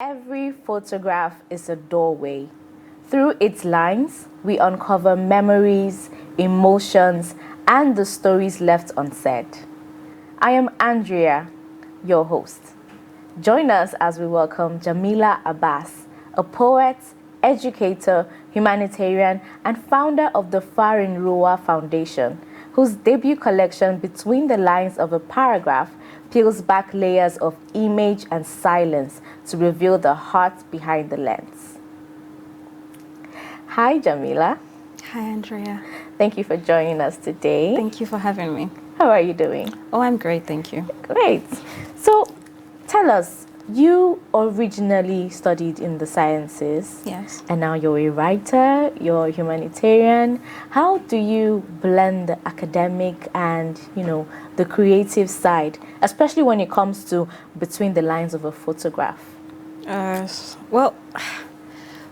Every photograph is a doorway. Through its lines, we uncover memories, emotions, and the stories left unsaid. I am Andrea, your host. Join us as we welcome Jamila Abbas, a poet, educator, humanitarian, and founder of the Farin Ruwa Foundation, whose debut collection, Between the Lines of a Paragraph, peels back layers of image and silence to reveal the heart behind the lens. Hi, Jamila. Hi, Andrea. Thank you for joining us today. Thank you for having me. How are you doing? Oh, I'm great, thank you. Great. So, tell us, you originally studied in the sciences. Yes. And now you're a writer, you're a humanitarian. How do you blend the academic and, the creative side, especially when it comes to between the lines of a photograph? Well,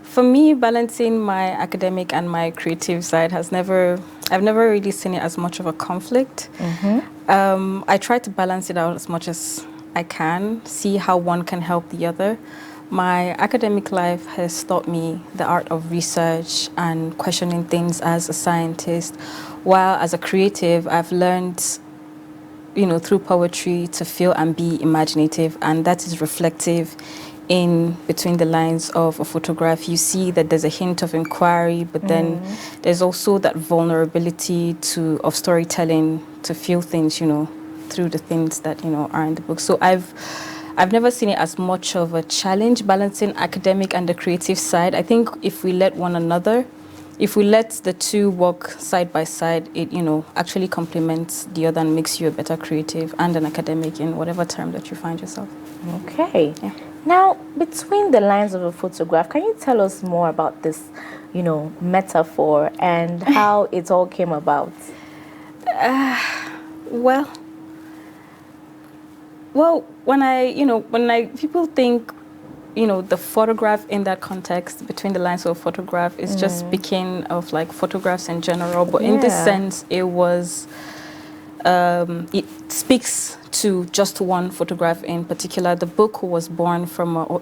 for me, balancing my academic and my creative side I've never really seen it as much of a conflict. Mm-hmm. I try to balance it out as much as I can, see how one can help the other. My academic life has taught me the art of research and questioning things as a scientist, while as a creative, I've learned, through poetry to feel and be imaginative, and that is reflective in between the lines of a photograph. You see that there's a hint of inquiry, but then there's also that vulnerability of storytelling to feel things, through the things that are in the book. So I've never seen it as much of a challenge balancing academic and the creative side. I think if we let the two work side by side, it actually complements the other and makes you a better creative and an academic in whatever term that you find yourself. Okay. Yeah. Now, between the lines of a photograph, can you tell us more about this, metaphor and how it all came about? Well, when people think, the photograph in that context, between the lines of a photograph, is just speaking of like photographs in general. But in this sense, it speaks to just one photograph in particular. The book is born from a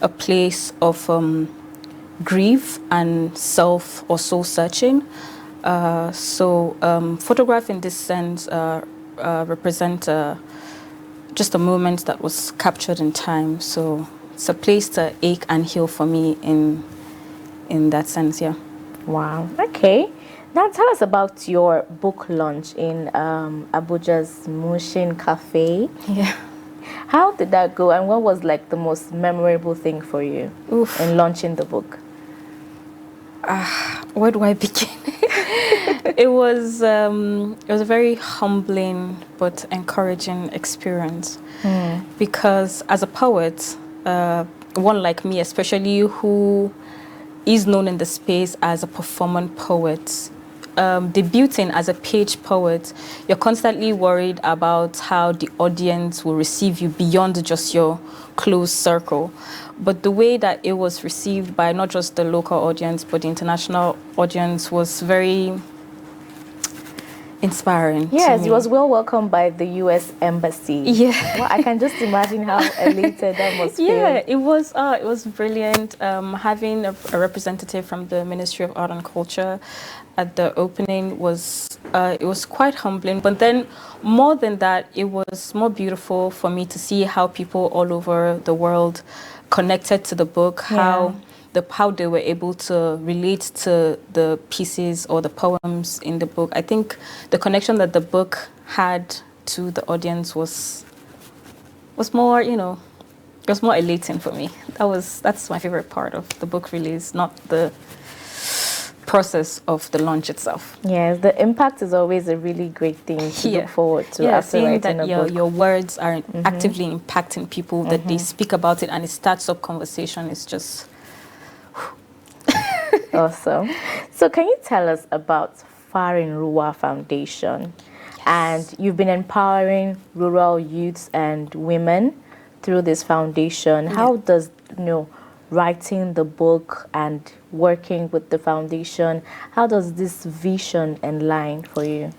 place of grief and self or soul searching. Photograph in this sense represent just a moment that was captured in time. So it's a place to ache and heal for me in that sense, yeah. Wow. Okay. Now tell us about your book launch in Abuja's Mushin Cafe. Yeah. How did that go, and what was like the most memorable thing for you in launching the book? Where do I begin? It was a very humbling but encouraging experience because as a poet, one like me especially, who is known in the space as a performant poet, debuting as a page poet, you're constantly worried about how the audience will receive you beyond just your close circle. But the way that it was received by not just the local audience, but the international audience was very inspiring. Yes, it was well welcomed by the U.S. Embassy. Yeah. Well, I can just imagine how elated that must feel. Yeah, it was brilliant. Having a representative from the Ministry of Art and Culture at the opening was quite humbling. But then, more than that, it was more beautiful for me to see how people all over the world connected to the book, how they were able to relate to the pieces or the poems in the book. I think the connection that the book had to the audience was more, it was more elating for me. That's my favorite part of the book release, not the process of the launch itself. Yes, the impact is always a really great thing to look forward to after seeing writing that a book. your words are actively impacting people, that they speak about it and it starts up conversation. It's just Awesome. So can you tell us about Farin Ruwa Foundation? Yes. And you've been empowering rural youths and women through this foundation. Yeah. How does, writing the book and working with the foundation, how does this vision align for you?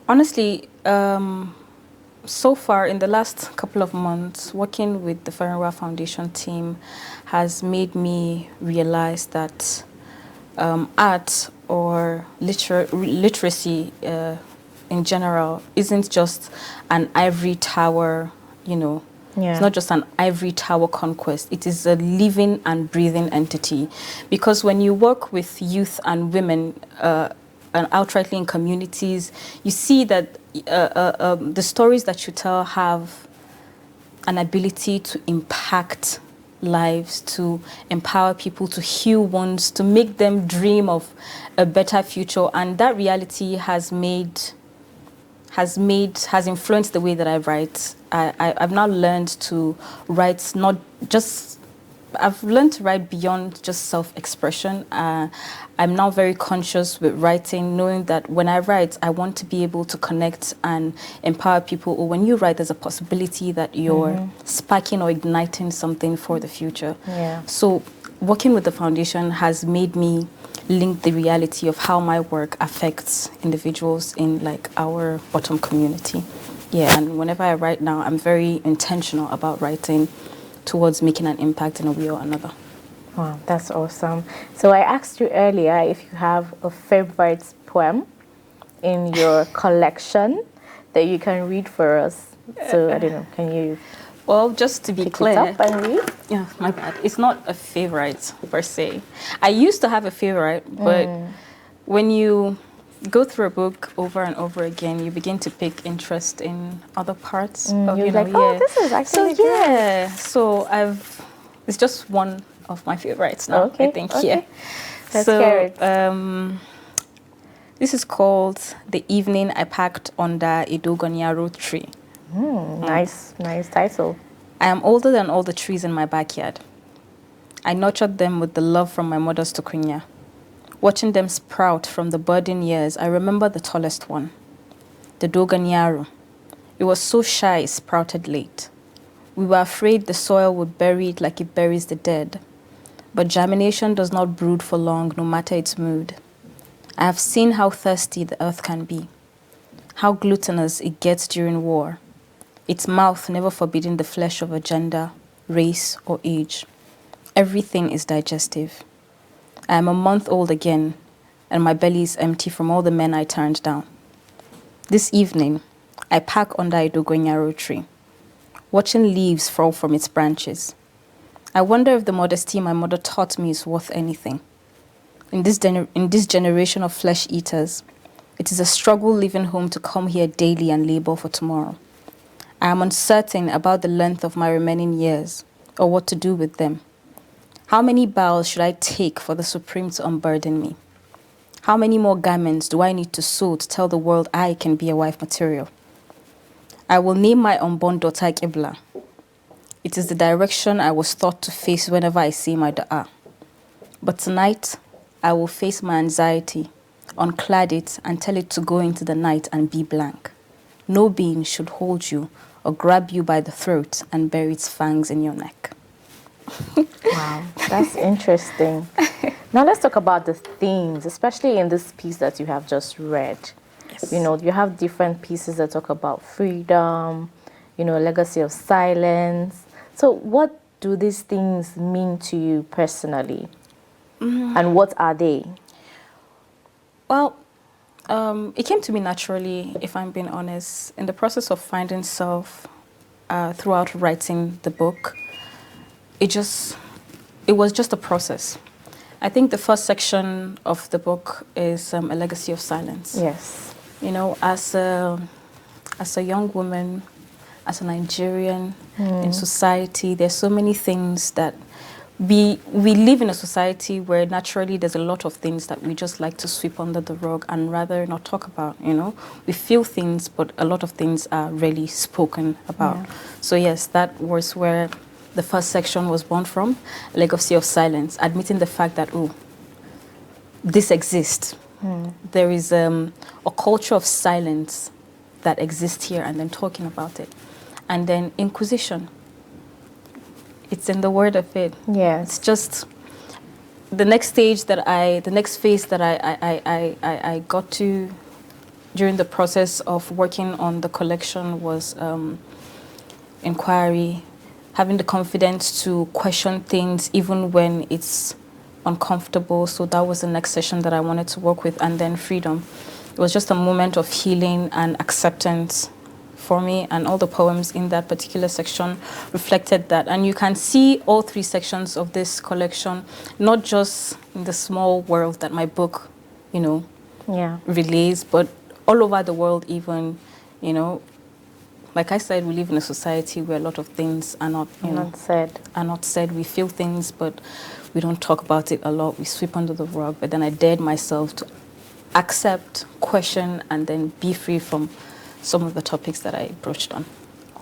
Honestly, so far, in the last couple of months, working with the Farinwa Foundation team has made me realize that art or literacy in general isn't just an ivory tower, you know. Yeah. It's not just an ivory tower conquest. It is a living and breathing entity. Because when you work with youth and women and outrightly in communities, you see that the stories that you tell have an ability to impact lives, to empower people, to heal wounds, to make them dream of a better future. And that reality has influenced the way that I write. I've now learned to write I've learned to write beyond just self-expression. I'm now very conscious with writing, knowing that when I write, I want to be able to connect and empower people. Or when you write, there's a possibility that you're sparking or igniting something for the future. Yeah. So working with the foundation has made me link the reality of how my work affects individuals in like our bottom community. Yeah, and whenever I write now, I'm very intentional about writing towards making an impact in a way or another. Wow, that's awesome. So I asked you earlier if you have a favorite poem in your collection that you can read for us. So I don't know, can you Well, just to be pick clear, it up and read? yeah, my bad. It's not a favorite per se. I used to have a favorite, but when you go through a book over and over again, you begin to pick interest in other parts of You're you know, like, oh, this is actually so good. yeah. So it's just one of my favorites now. Okay, I think okay. Let's so hear it. this is called "The Evening I Packed Under a Dogonyaro Tree." Nice title. I am older than all the trees in my backyard. I nurtured them with the love from my mother's tukunya. Watching them sprout from the budding years, I remember the tallest one, the Dogonyaro. It was so shy it sprouted late. We were afraid the soil would bury it like it buries the dead. But germination does not brood for long, no matter its mood. I have seen how thirsty the earth can be, how glutinous it gets during war, its mouth never forbidding the flesh of a gender, race, or age. Everything is digestive. I am a month old again, and my belly is empty from all the men I turned down. This evening, I pack under a dogonyaro tree, watching leaves fall from its branches. I wonder if the modesty my mother taught me is worth anything. In this generation of flesh eaters, it is a struggle leaving home to come here daily and labor for tomorrow. I am uncertain about the length of my remaining years or what to do with them. How many bows should I take for the Supreme to unburden me? How many more garments do I need to sew to tell the world I can be a wife material? I will name my unborn daughter Kibla. It is the direction I was taught to face whenever I say my dua. But tonight, I will face my anxiety, unclad it, and tell it to go into the night and be blank. No being should hold you or grab you by the throat and bury its fangs in your neck. Wow, that's interesting. Now let's talk about the themes, especially in this piece that you have just read. Yes. You know, you have different pieces that talk about freedom, you know, legacy of silence. So what do these things mean to you personally? And what are they? Well, it came to me naturally, if I'm being honest, in the process of finding self throughout writing the book. It was just a process. I think the first section of the book is a legacy of silence. Yes. You know, as a young woman, as a Nigerian in society, there's so many things that we live in a society where naturally there's a lot of things that we just like to sweep under the rug and rather not talk about, you know. We feel things, but a lot of things are rarely spoken about. Yeah. So yes, that was where the first section was born from, legacy of silence, admitting the fact that, oh, this exists. There is a culture of silence that exists here, and then talking about it. And then inquisition. It's in the word of it. Yes. It's just the next phase that I got to during the process of working on the collection was inquiry, having the confidence to question things even when it's uncomfortable. So that was the next session that I wanted to work with. And then freedom. It was just a moment of healing and acceptance for me, and all the poems in that particular section reflected that. And you can see all 3 sections of this collection, not just in the small world that my book, relays, but all over the world even, like I said, we live in a society where a lot of things are not, are not said. We feel things, but we don't talk about it a lot. We sweep under the rug. But then I dared myself to accept, question, and then be free from some of the topics that I broached on.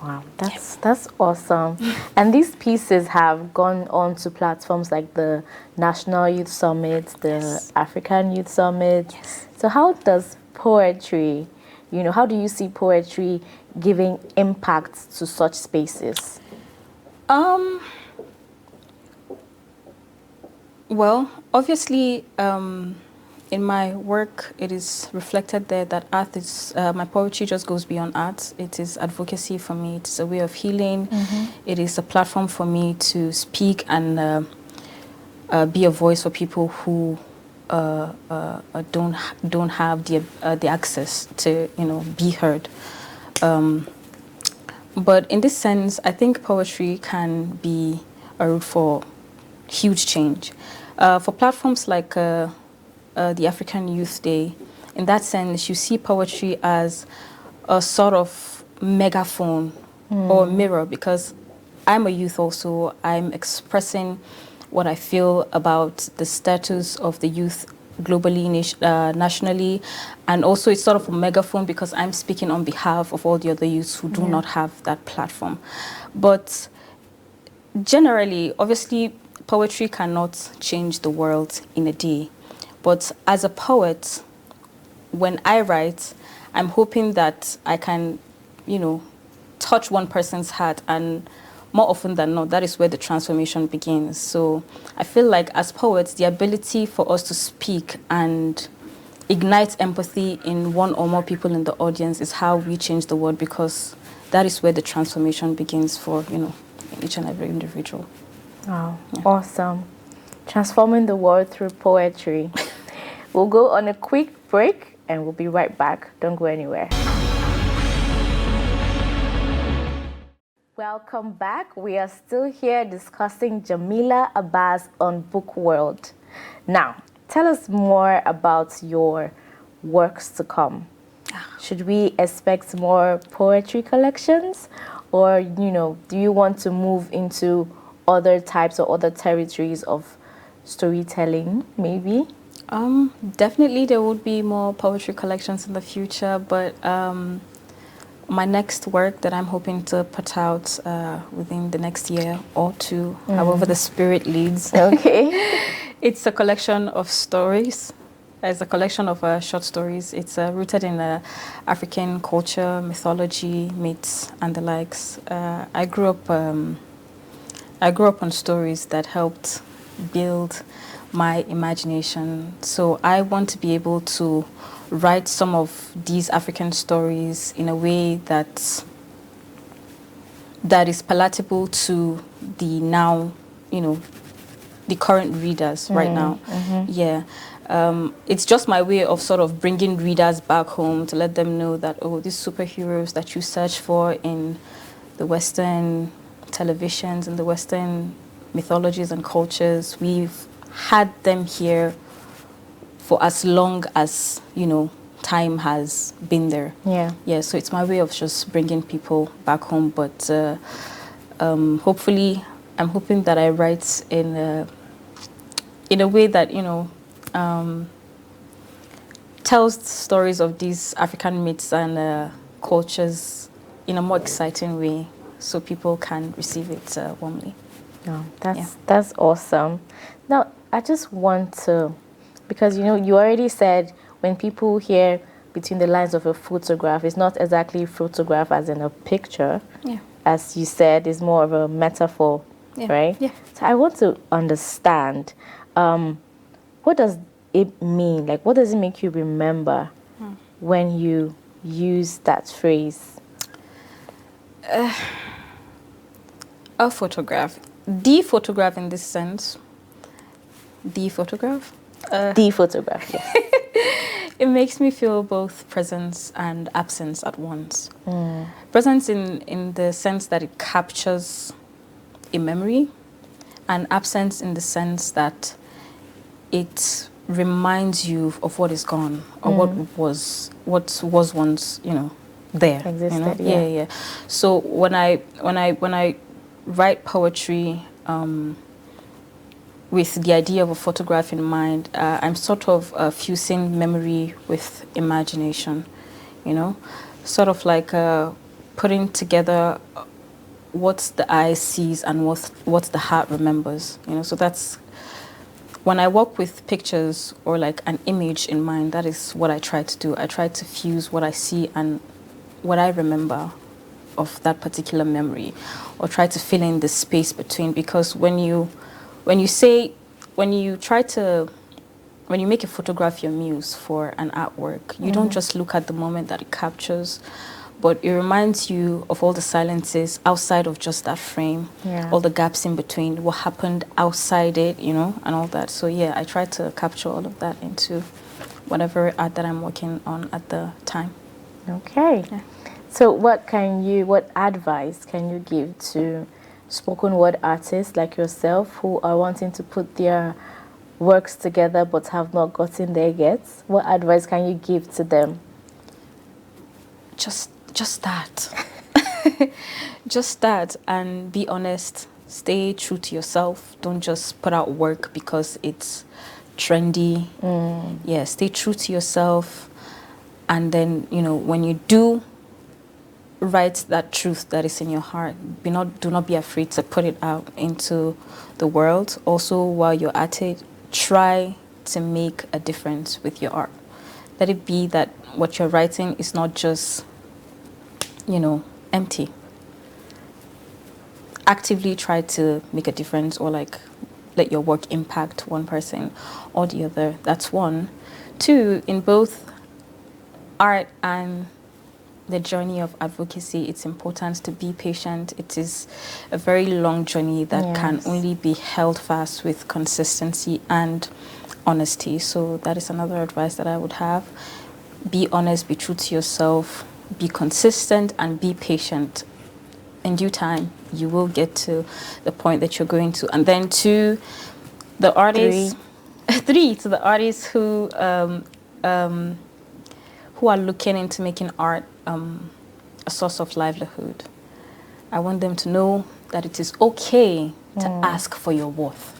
Wow, that's awesome. And these pieces have gone on to platforms like the National Youth Summit, the African Youth Summit. So how does poetry, how do you see poetry giving impact to such spaces? Well, obviously, in my work, it is reflected there that art is, my poetry just goes beyond art. It is advocacy for me. It's a way of healing. It is a platform for me to speak and be a voice for people who don't have the access to, be heard. But in this sense, I think poetry can be a route for huge change. For platforms like the African Youth Day, in that sense, you see poetry as a sort of megaphone or mirror, because I'm a youth also. I'm expressing what I feel about the status of the youth globally, nationally, and also it's sort of a megaphone because I'm speaking on behalf of all the other youths who do not have that platform. But generally, obviously, poetry cannot change the world in a day. But as a poet, when I write, I'm hoping that I can, touch one person's heart, and more often than not, that is where the transformation begins. So I feel like as poets, the ability for us to speak and ignite empathy in one or more people in the audience is how we change the world, because that is where the transformation begins for, each and every individual. Wow, awesome. Transforming the world through poetry. We'll go on a quick break and we'll be right back. Don't go anywhere. Welcome back. We are still here discussing Jamila Abbas on Book World. Now, tell us more about your works to come. Should we expect more poetry collections, or do you want to move into other types or other territories of storytelling, maybe? Definitely there would be more poetry collections in the future, but my next work that I'm hoping to put out within the next year or two, however the spirit leads. Okay. It's a collection of stories. It's a collection of short stories. It's rooted in African culture, mythology, myths, and the likes. I grew up on stories that helped build my imagination. So I want to be able to write some of these African stories in a way that is palatable to the now, the current readers right now. Yeah. It's just my way of sort of bringing readers back home to let them know that, these superheroes that you search for in the Western televisions and the Western mythologies and cultures, we've had them here for as long as, time has been there. Yeah, so it's my way of just bringing people back home. But hopefully, I'm hoping that I write in a way that, tells stories of these African myths and cultures in a more exciting way, so people can receive it warmly. Oh, that's awesome. Now, I just want to, because you already said when people hear between the lines of a photograph, it's not exactly a photograph as in a picture. Yeah. As you said, it's more of a metaphor, right? Yeah. So I want to understand, what does it mean? Like, what does it make you remember when you use that phrase? A photograph. The photograph in this sense. The photograph? The photograph, yes. It makes me feel both presence and absence at once. Presence in the sense that it captures a memory, and absence in the sense that it reminds you of what is gone or what was once, there. Existed, Yeah. So when I write poetry with the idea of a photograph in mind, I'm sort of fusing memory with imagination, sort of like putting together what the eye sees and what the heart remembers, So that's when I work with pictures or like an image in mind. That is what I try to do. I try to fuse what I see and what I remember of that particular memory, or try to fill in the space between. Because when you make a photograph your muse for an artwork, you don't just look at the moment that it captures, but it reminds you of all the silences outside of just that frame, all the gaps in between, what happened outside it, and all that. So yeah, I try to capture all of that into whatever art that I'm working on at the time. Okay. Yeah. So what advice can you give to spoken word artists like yourself who are wanting to put their works together but have not gotten there yet? What advice can you give to them? Just that. Just that, and be honest. Stay true to yourself. Don't just put out work because it's trendy. Yeah, stay true to yourself. And then, when you do write that truth that is in your heart, do not be afraid to put it out into the world. Also, while you're at it, try to make a difference with your art. Let it be that what you're writing is not just empty. Actively try to make a difference, or like let your work impact one person or the other. That's one. Two, in both art and the journey of advocacy, it's important to be patient. It is a very long journey that can only be held fast with consistency and honesty. So that is another advice that I would have. Be honest, be true to yourself, be consistent, and be patient. In due time, you will get to the point that you're going to. And then to the artists, to the artists who are looking into making art a source of livelihood. I want them to know that it is okay to ask for your worth.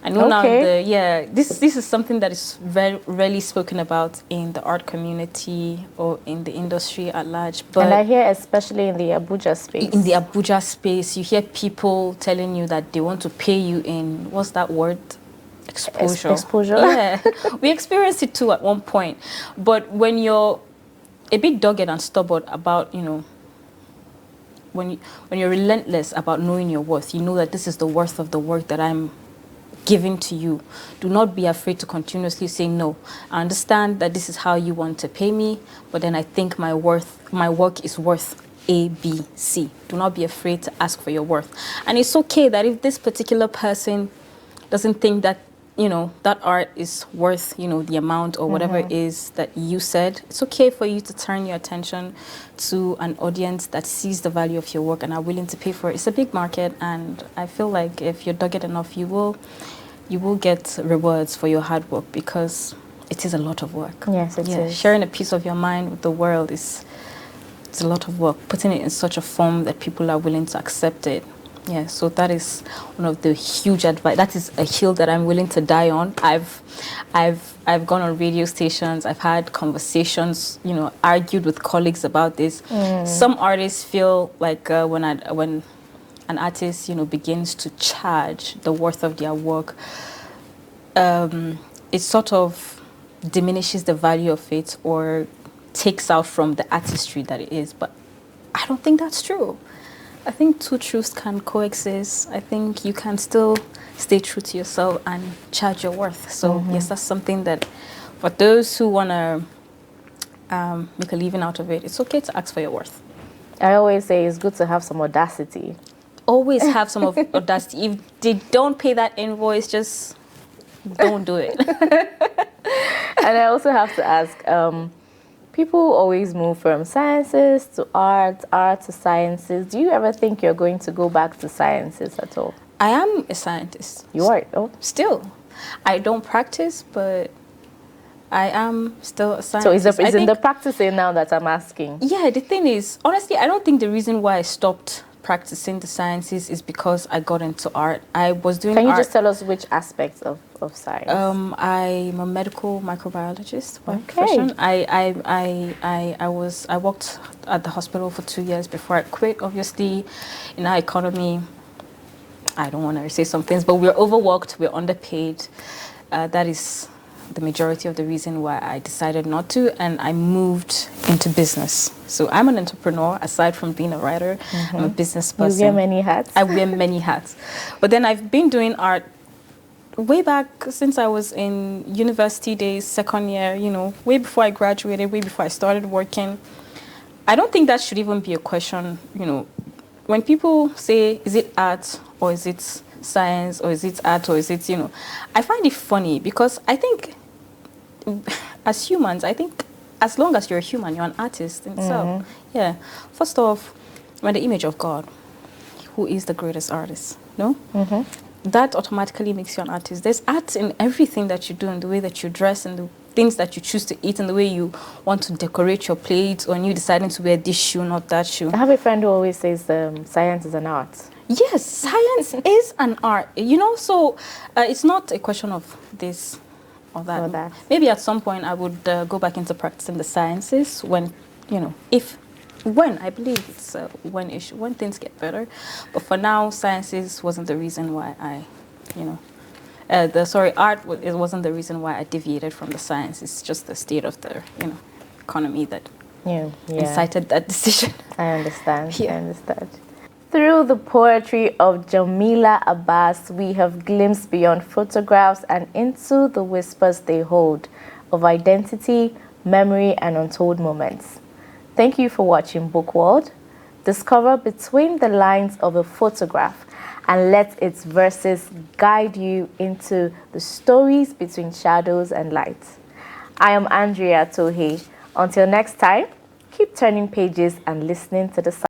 I know now this is something that is very rarely spoken about in the art community or in the industry at large. But and I hear especially in the Abuja space. In the Abuja space, you hear people telling you that they want to pay you in, what's that word? Exposure. Yeah, we experienced it too at one point. But when you're a bit dogged and stubborn about, when you're relentless about knowing your worth, you know that this is the worth of the work that I'm giving to you. Do not be afraid to continuously say no. I understand that this is how you want to pay me, but then I think my work is worth A, B, C. Do not be afraid to ask for your worth. And it's okay that if this particular person doesn't think that that art is worth, the amount or whatever it is that you said, it's okay for you to turn your attention to an audience that sees the value of your work and are willing to pay for it. It's a big market, and I feel like if you're dogged enough, you will get rewards for your hard work, because it is a lot of work. Yes, it is. Sharing a piece of your mind with the world it's a lot of work. Putting it in such a form that people are willing to accept it. Yeah, so that is one of the huge advice. That is a hill that I'm willing to die on. I've gone on radio stations. I've had conversations, argued with colleagues about this. Some artists feel like when an artist, begins to charge the worth of their work, it sort of diminishes the value of it or takes out from the artistry that it is. But I don't think that's true. I think two truths can coexist. I think you can still stay true to yourself and charge your worth. So yes, that's something that for those who want to make a living out of it, it's okay to ask for your worth. I always say it's good to have some audacity. Always have some of audacity. If they don't pay that invoice, just don't do it. And I also have to ask, people always move from sciences to art, art to sciences. Do you ever think you're going to go back to sciences at all? I am a scientist. You are? Oh. Still. I don't practice, but I am still a So scientist. it's in the practicing now that I'm asking. Yeah, the thing is, honestly, I don't think the reason why I stopped practicing the sciences is because I got into art. I was doing Can you art. just tell us which aspects of science? I'm a medical microbiologist by Okay. profession. I worked at the hospital for 2 years before I quit. Obviously, in our economy, I don't want to say some things, but we're overworked, we're underpaid. That is the majority of the reason why I decided not to, and I moved into business. So I'm an entrepreneur. Aside from being a writer, I'm a business person. You wear many hats. I wear many hats. But then I've been doing art way back since I was in university days, second year, you know, way before I graduated, way before I started working. I don't think that should even be a question, you know. When people say, is it art or is it science or is it art or is it, you know, I find it funny because I think as humans, I think as long as you're a human, you're an artist in itself. Yeah. First off, we're the image of God, who is the greatest artist, no? That automatically makes you an artist. There's art in everything that you do, in the way that you dress, in the things that you choose to eat, in the way you want to decorate your plates, or you deciding to wear this shoe, not that shoe. I have a friend who always says science is an art. Yes, science is an art. You know, so it's not a question of this or that. Or that. Maybe at some point I would go back into practicing the sciences when, you know, when I believe it's when things get better. But for now, sciences wasn't the reason why I, you know, it wasn't the reason why I deviated from the science. It's just the state of the, you know, economy that incited that decision. I understand. Yeah. I understand. Through the poetry of Jamila Abbas, we have glimpsed beyond photographs and into the whispers they hold of identity, memory, and untold moments. Thank you for watching Book World. Discover between the lines of a photograph and let its verses guide you into the stories between shadows and light. I am Adrea Torhee. Until next time, keep turning pages and listening to the sound.